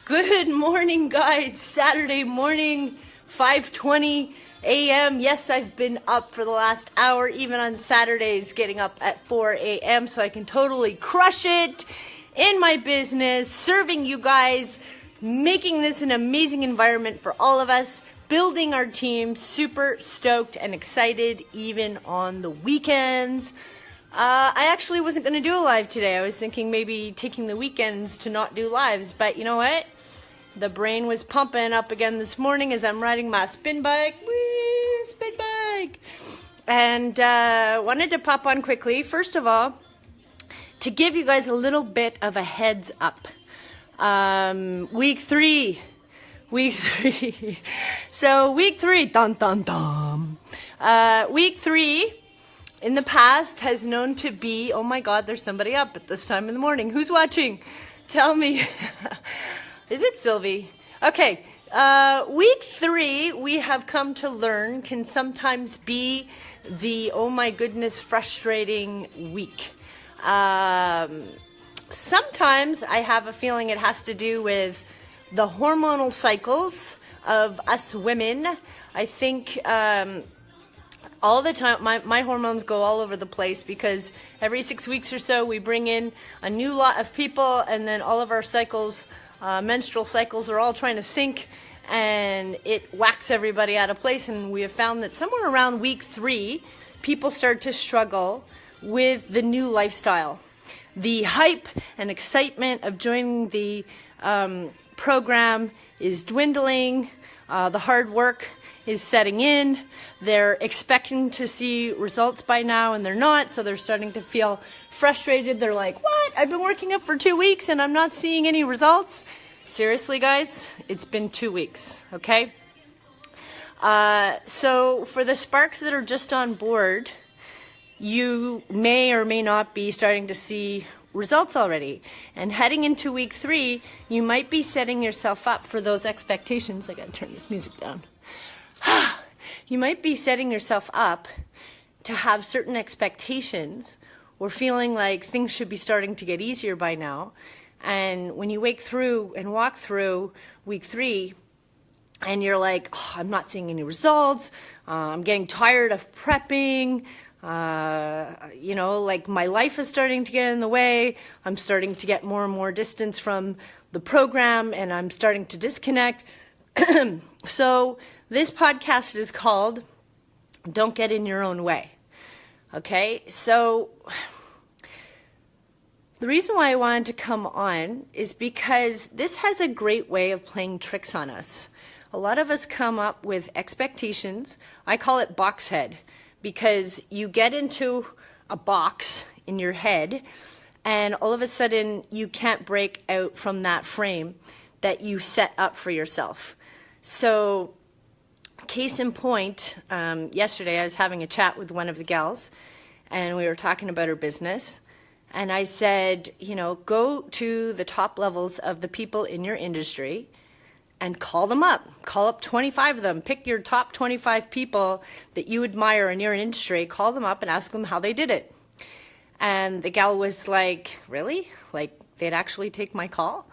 Good morning, guys. Saturday morning, 5:20 a.m. Yes, I've been up for the last hour, even on Saturdays, getting up at 4 a.m. so I can totally crush it in my business, serving you guys, making this an amazing environment for all of us, building our team, super stoked and excited even on the weekends. I actually wasn't going to do a live today. I was thinking maybe taking the weekends to not do lives, but you know what? The brain was pumping up again this morning as I'm riding my spin bike. Woo, spin bike! And wanted to pop on quickly, first of all, to give you guys a little bit of a heads up. Week three. So week three, dun dun dun. Week three in the past has known to be, oh my God, there's somebody up at this time in the morning. Who's watching? Tell me. Is it Sylvie? Okay. Week three, we have come to learn, can sometimes be the, oh my goodness, frustrating week. Sometimes I have a feeling it has to do with the hormonal cycles of us women. I think all the time my hormones go all over the place because every 6 weeks or so we bring in a new lot of people, and then all of our cycles, menstrual cycles, are all trying to sync, and it whacks everybody out of place. And we have found that somewhere around week three, people start to struggle with the new lifestyle. The hype and excitement of joining the program is dwindling. The hard work is setting in. They're expecting to see results by now, and they're not, so they're starting to feel frustrated. They're like, what? I've been working up for 2 weeks and I'm not seeing any results? Seriously, guys, it's been 2 weeks, okay? So for the Sparks that are just on board, you may or may not be starting to see results already. And heading into week three, you might be setting yourself up for those expectations. I gotta turn this music down. You might be setting yourself up to have certain expectations or feeling like things should be starting to get easier by now. And when you wake through and walk through week three, and you're like, oh, I'm not seeing any results, I'm getting tired of prepping, like my life is starting to get in the way, I'm starting to get more and more distance from the program, and I'm starting to disconnect. So this podcast is called Don't Get in Your Own Way. Okay, so the reason why I wanted to come on is because this has a great way of playing tricks on us. A lot of us come up with expectations. I call it box head, because you get into a box in your head and all of a sudden you can't break out from that frame that you set up for yourself. So case in point, yesterday I was having a chat with one of the gals and we were talking about her business, and I said, go to the top levels of the people in your industry and call them up. Call up 25 of them. Pick your top 25 people that you admire in your industry. Call them up and ask them how they did it. And the gal was like, really? Like they'd actually take my call?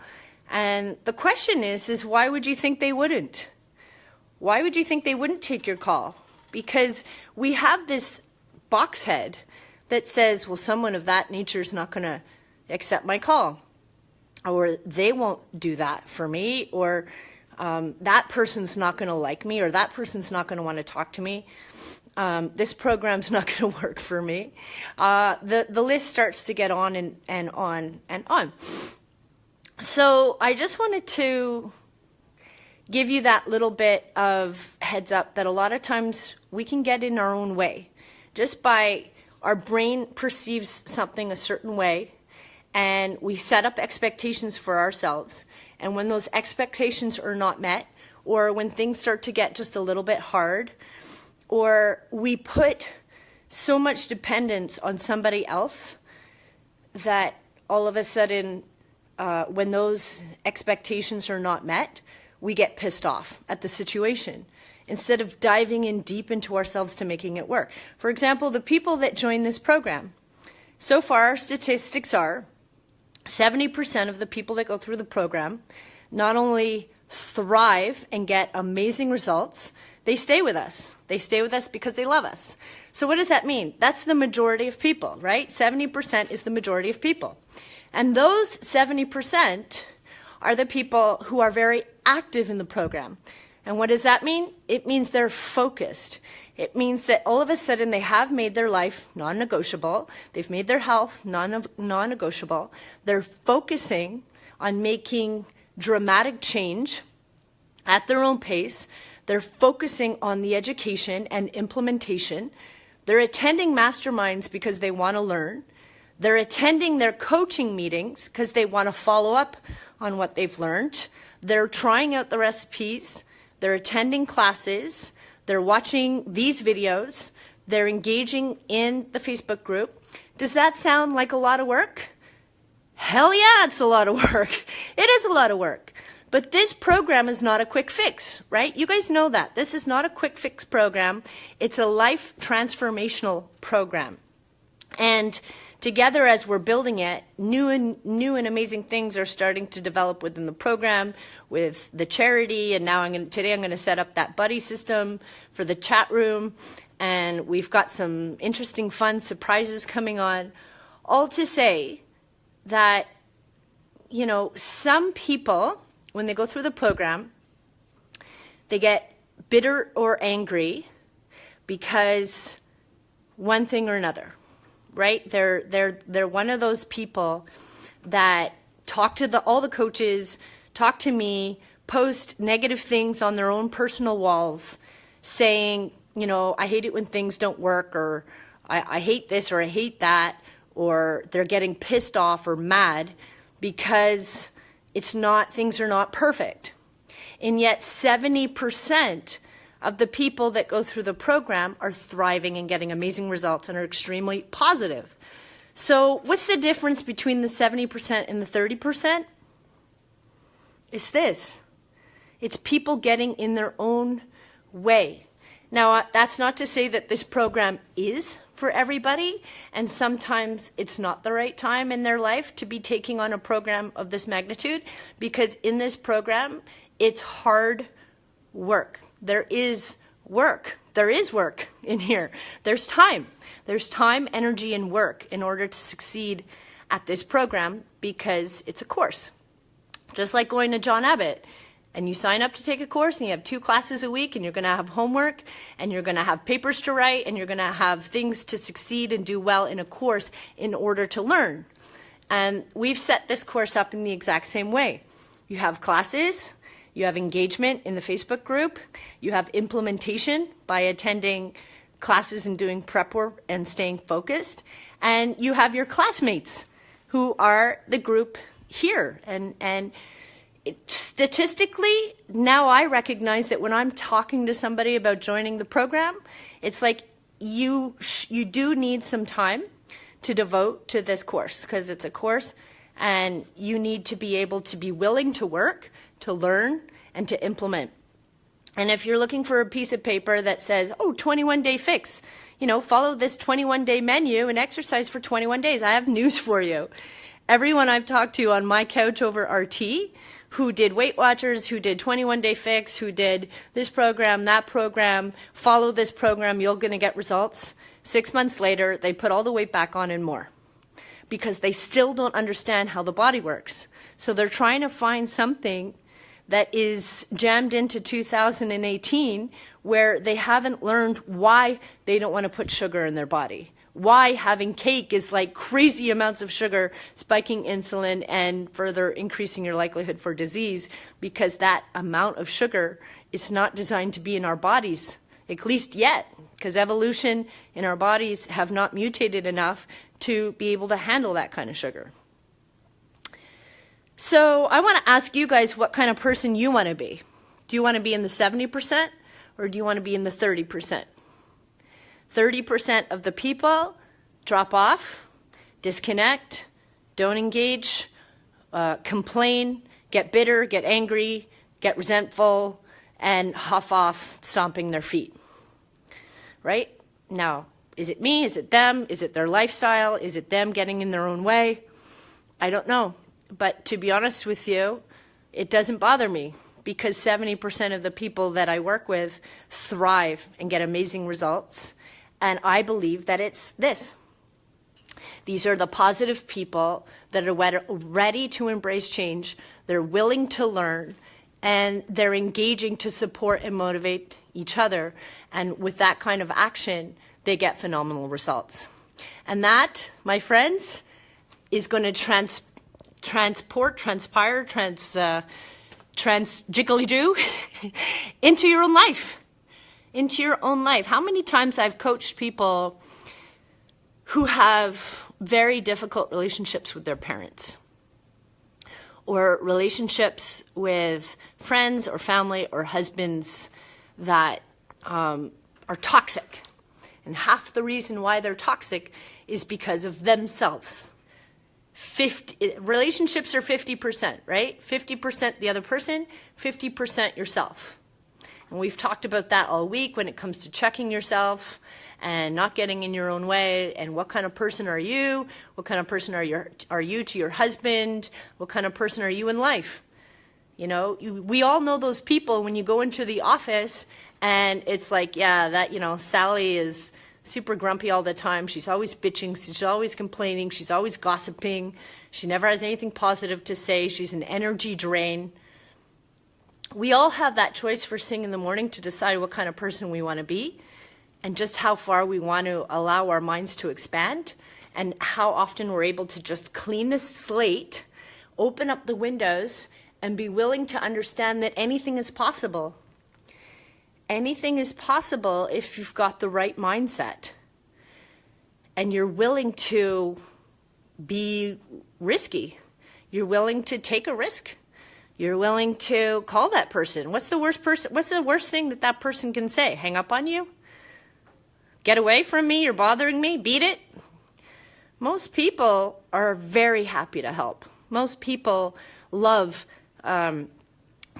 And the question is why would you think they wouldn't? Why would you think they wouldn't take your call? Because we have this box head that says, well, someone of that nature is not going to accept my call, or they won't do that for me, or that person's not going to like me, or that person's not going to want to talk to me. This program's not going to work for me. The list starts to get on and on and on. So I just wanted to give you that little bit of heads up that a lot of times we can get in our own way just by our brain perceives something a certain way, and we set up expectations for ourselves. And when those expectations are not met, or when things start to get just a little bit hard, or we put so much dependence on somebody else that all of a sudden, when those expectations are not met, we get pissed off at the situation instead of diving in deep into ourselves to making it work. For example, the people that join this program, so far statistics are 70% of the people that go through the program not only thrive and get amazing results, they stay with us. They stay with us because they love us. So what does that mean? That's the majority of people, right? 70% is the majority of people. And those 70% are the people who are very active in the program. And what does that mean? It means they're focused. It means that all of a sudden they have made their life non-negotiable. They've made their health non-negotiable. They're focusing on making dramatic change at their own pace. They're focusing on the education and implementation. They're attending masterminds because they want to learn. They're attending their coaching meetings because they want to follow up on what they've learned. They're trying out the recipes. They're attending classes. They're watching these videos. They're engaging in the Facebook group. Does that sound like a lot of work? Hell yeah, it's a lot of work. It is a lot of work. But this program is not a quick fix, right? You guys know that. This is not a quick fix program. It's a life transformational program. And together, as we're building it, new and amazing things are starting to develop within the program, with the charity. And now today I'm going to set up that buddy system for the chat room. And we've got some interesting, fun surprises coming on. All to say that, you know, some people, when they go through the program, they get bitter or angry because one thing or another. Right? They're one of those people that talk to all the coaches, talk to me, post negative things on their own personal walls, saying, you know, I hate it when things don't work, or I hate this, or I hate that, or they're getting pissed off or mad because things are not perfect. And yet 70% of the people that go through the program are thriving and getting amazing results and are extremely positive. So what's the difference between the 70% and the 30%? It's this. It's people getting in their own way. Now, that's not to say that this program is for everybody, and sometimes it's not the right time in their life to be taking on a program of this magnitude, because in this program, it's hard work. There is work. There is work in here. There's time. There's time, energy, and work in order to succeed at this program, because it's a course. Just like going to John Abbott, and you sign up to take a course, and you have 2 classes a week, and you're going to have homework, and you're going to have papers to write, and you're going to have things to succeed and do well in a course in order to learn. And we've set this course up in the exact same way. You have classes. You have engagement in the Facebook group. You have implementation by attending classes and doing prep work and staying focused. And you have your classmates who are the group here. And statistically, now I recognize that when I'm talking to somebody about joining the program, it's like you do need some time to devote to this course, because it's a course and you need to be able to be willing to work, to learn, and to implement. And if you're looking for a piece of paper that says, 21-day fix, follow this 21-day menu and exercise for 21 days, I have news for you. Everyone I've talked to on my couch over RT, who did Weight Watchers, who did 21-day fix, who did this program, that program, follow this program, you're going to get results. 6 months later, they put all the weight back on and more, because they still don't understand how the body works. So they're trying to find something that is jammed into 2018 where they haven't learned why they don't want to put sugar in their body. Why having cake is like crazy amounts of sugar, spiking insulin, and further increasing your likelihood for disease, because that amount of sugar is not designed to be in our bodies, at least yet, because evolution in our bodies have not mutated enough to be able to handle that kind of sugar. So I want to ask you guys what kind of person you want to be. Do you want to be in the 70% or do you want to be in the 30%? 30% of the people drop off, disconnect, don't engage, complain, get bitter, get angry, get resentful, and huff off, stomping their feet. Right? Now, is it me? Is it them? Is it their lifestyle? Is it them getting in their own way? I don't know. But to be honest with you, it doesn't bother me because 70% of the people that I work with thrive and get amazing results. And I believe that it's this. These are the positive people that are ready to embrace change. They're willing to learn, and they're engaging to support and motivate each other. And with that kind of action, they get phenomenal results. And that, my friends, is going to transpire, jiggly-do into your own life. Into your own life. How many times I've coached people who have very difficult relationships with their parents, or relationships with friends or family or husbands that are toxic. And half the reason why they're toxic is because of themselves. Relationships are 50%, right? 50% the other person, 50% yourself. And we've talked about that all week when it comes to checking yourself and not getting in your own way, and what kind of person are you? What kind of person are you to your husband? What kind of person are you in life? You know, we all know those people when you go into the office and it's like, yeah, that, you know, Sally is super grumpy all the time. She's always bitching. She's always complaining. She's always gossiping. She never has anything positive to say. She's an energy drain. We all have that choice first thing in the morning to decide what kind of person we want to be, and just how far we want to allow our minds to expand, and how often we're able to just clean the slate, open up the windows, and be willing to understand that anything is possible. Anything is possible if you've got the right mindset and you're willing to be risky. You're willing to take a risk. You're willing to call that person. What's the worst thing that person can say? Hang up on you? Get away from me, you're bothering me, beat it. Most people are very happy to help. Most people love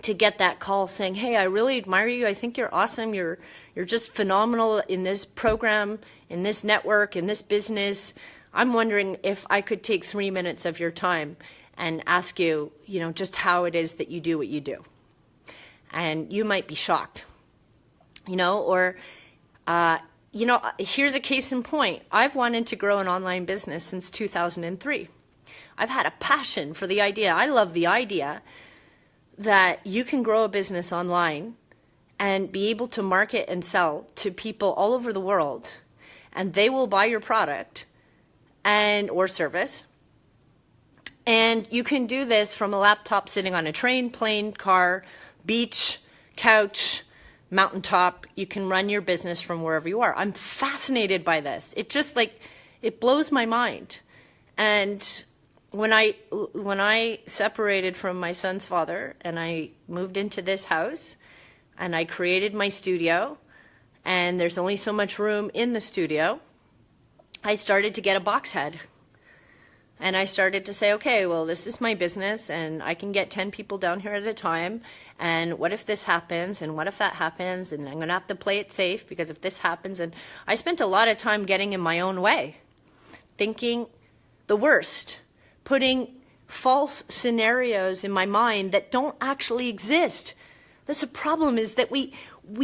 to get that call saying, hey, I really admire you. I think you're awesome. You're just phenomenal in this program, in this network, in this business. I'm wondering if I could take 3 minutes of your time and ask you, you know, just how it is that you do what you do. And you might be shocked, you know, or, you know, here's a case in point. I've wanted to grow an online business since 2003. I've had a passion for the idea. I love the idea that you can grow a business online and be able to market and sell to people all over the world, and they will buy your product and or service. And you can do this from a laptop sitting on a train, plane, car, beach, couch, mountaintop. You can run your business from wherever you are. I'm fascinated by this. It just it blows my mind. And when I separated from my son's father and I moved into this house and I created my studio, and there's only so much room in the studio, I started to get a box head. And I started to say, okay, well, this is my business and I can get 10 people down here at a time. And what if this happens? And what if that happens? And I'm going to have to play it safe because if this happens. And I spent a lot of time getting in my own way, thinking the worst, putting false scenarios in my mind that don't actually exist. That's the problem, is that we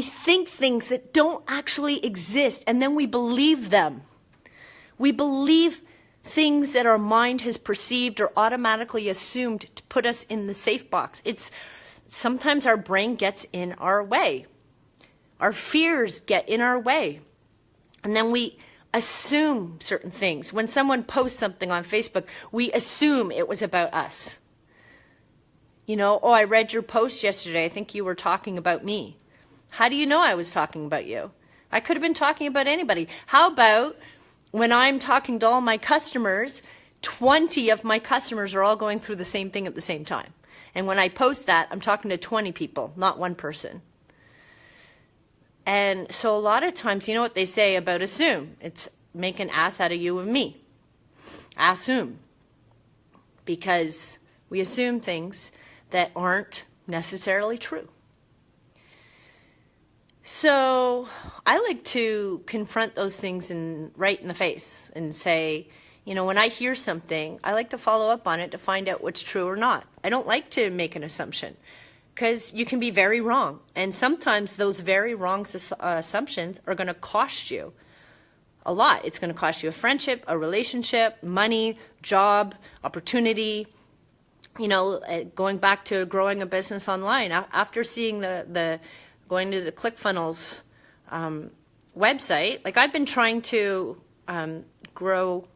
think things that don't actually exist and then we believe them. We believe things that our mind has perceived or automatically assumed to put us in the safe box. Sometimes our brain gets in our way. Our fears get in our way. And then we assume certain things. When someone posts something on Facebook, we assume it was about us. You know, oh, I read your post yesterday. I think you were talking about me. How do you know I was talking about you? I could have been talking about anybody. How about when I'm talking to all my customers, 20 of my customers are all going through the same thing at the same time. And when I post that, I'm talking to 20 people, not one person. And so a lot of times, you know what they say about assume? It's make an ass out of you and me. Assume. Because we assume things that aren't necessarily true. So I like to confront those things right in the face and say, When I hear something, I like to follow up on it to find out what's true or not. I don't like to make an assumption because you can be very wrong. And sometimes those very wrong assumptions are going to cost you a lot. It's going to cost you a friendship, a relationship, money, job, opportunity. Going back to growing a business online, after seeing going to the ClickFunnels website, like I've been trying to grow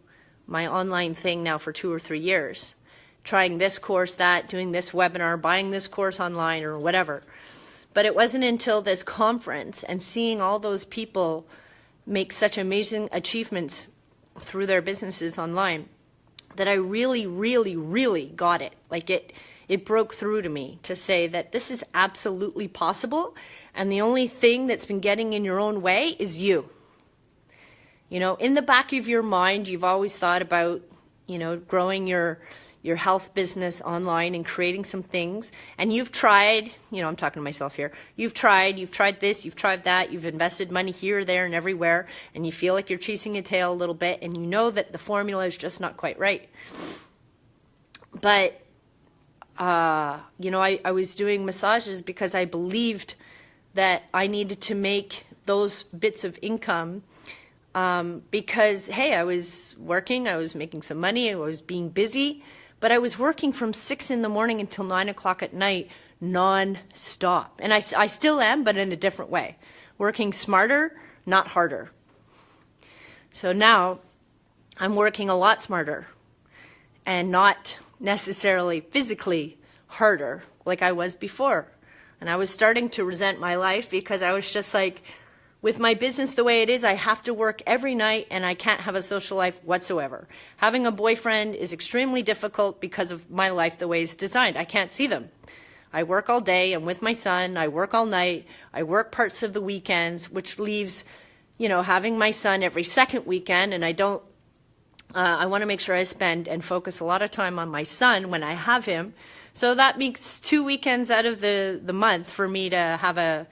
my online thing now for 2 or 3 years, trying this course, that, doing this webinar, buying this course online or whatever. But it wasn't until this conference and seeing all those people make such amazing achievements through their businesses online that I really, really, really got it. Like it broke through to me to say that this is absolutely possible, and the only thing that's been getting in your own way is you. In the back of your mind, you've always thought about, growing your health business online and creating some things, and you've tried, I'm talking to myself here, you've tried this, you've tried that, you've invested money here, there, and everywhere, and you feel like you're chasing a tail a little bit, and you know that the formula is just not quite right. But, I was doing massages because I believed that I needed to make those bits of income because, hey, I was working, I was making some money, I was being busy, but I was working from 6 in the morning until 9 o'clock at night, non-stop. And I still am, but in a different way. Working smarter, not harder. So now I'm working a lot smarter and not necessarily physically harder like I was before. And I was starting to resent my life because I was just like, with my business the way it is, I have to work every night and I can't have a social life whatsoever. Having a boyfriend is extremely difficult because of my life the way it's designed. I can't see them. I work all day, I'm with my son, I work all night, I work parts of the weekends, which leaves, having my son every second weekend, and I want to make sure I spend and focus a lot of time on my son when I have him. So that makes 2 weekends out of the month for me to have a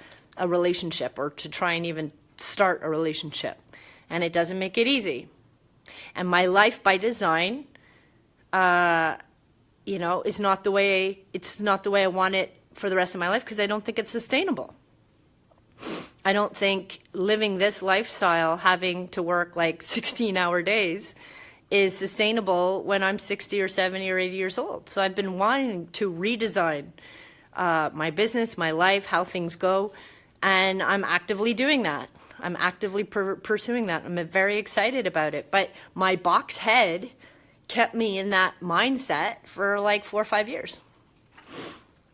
relationship or to try and even start a relationship. And it doesn't make it easy. And my life by design, is not the way I want it for the rest of my life because I don't think it's sustainable. I don't think living this lifestyle, having to work like 16-hour days, is sustainable when I'm 60 or 70 or 80 years old. So I've been wanting to redesign my business, my life, how things go. And I'm actively doing that. I'm actively pursuing that. I'm very excited about it. But my box head kept me in that mindset for like 4 or 5 years.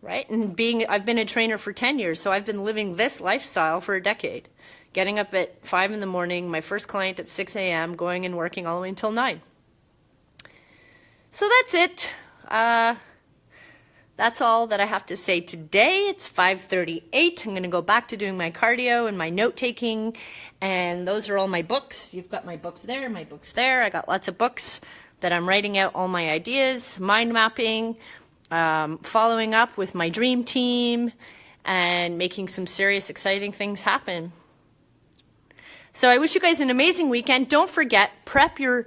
Right? And I've been a trainer for 10 years, so I've been living this lifestyle for a decade. Getting up at 5 in the morning, my first client at 6 a.m., going and working all the way until 9. So that's it. That's all that I have to say today. It's 5:38. I'm going to go back to doing my cardio and my note-taking, and those are all my books. You've got my books there, my books there. I got lots of books that I'm writing out all my ideas, mind mapping, following up with my dream team, and making some serious, exciting things happen. So I wish you guys an amazing weekend. Don't forget, prep your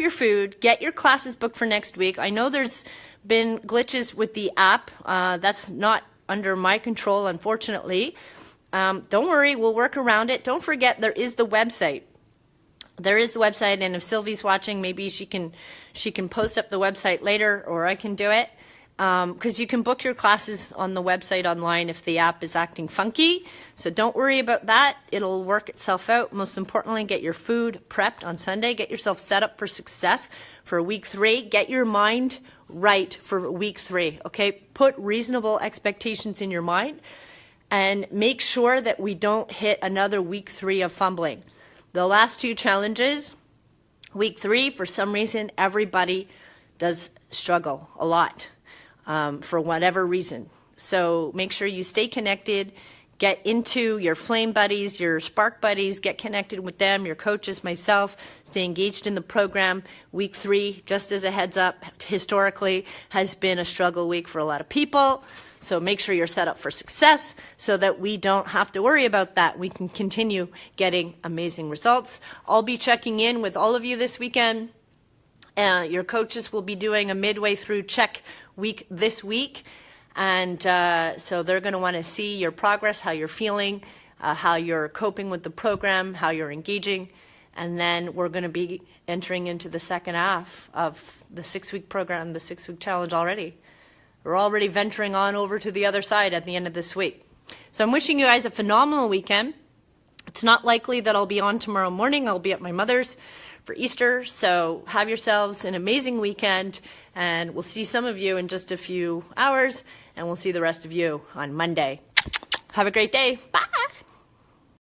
food, get your classes booked for next week. I know there's been glitches with the app. That's not under my control, unfortunately. Don't worry, we'll work around it. Don't forget, there is the website. There is the website, and if Sylvie's watching, maybe she can post up the website later, or I can do it. Because you can book your classes on the website online if the app is acting funky. So don't worry about that. It'll work itself out. Most importantly, get your food prepped on Sunday. Get yourself set up for success for week 3. Get your mind right for week 3, okay? Put reasonable expectations in your mind and make sure that we don't hit another week 3 of fumbling. The last 2 challenges, week 3, for some reason, everybody does struggle a lot. For whatever reason. So make sure you stay connected, get into your flame buddies, your spark buddies, get connected with them, your coaches, myself, stay engaged in the program. Week 3, just as a heads up, historically has been a struggle week for a lot of people. So make sure you're set up for success so that we don't have to worry about that. We can continue getting amazing results. I'll be checking in with all of you this weekend. Your coaches will be doing a midway through check week this week. And so they're going to want to see your progress, how you're feeling, how you're coping with the program, how you're engaging. And then we're going to be entering into the second half of the 6-week program, the 6-week challenge already. We're already venturing on over to the other side at the end of this week. So I'm wishing you guys a phenomenal weekend. It's not likely that I'll be on tomorrow morning. I'll be at my mother's for Easter. So have yourselves an amazing weekend, and we'll see some of you in just a few hours, and we'll see the rest of you on Monday. Have a great day. Bye.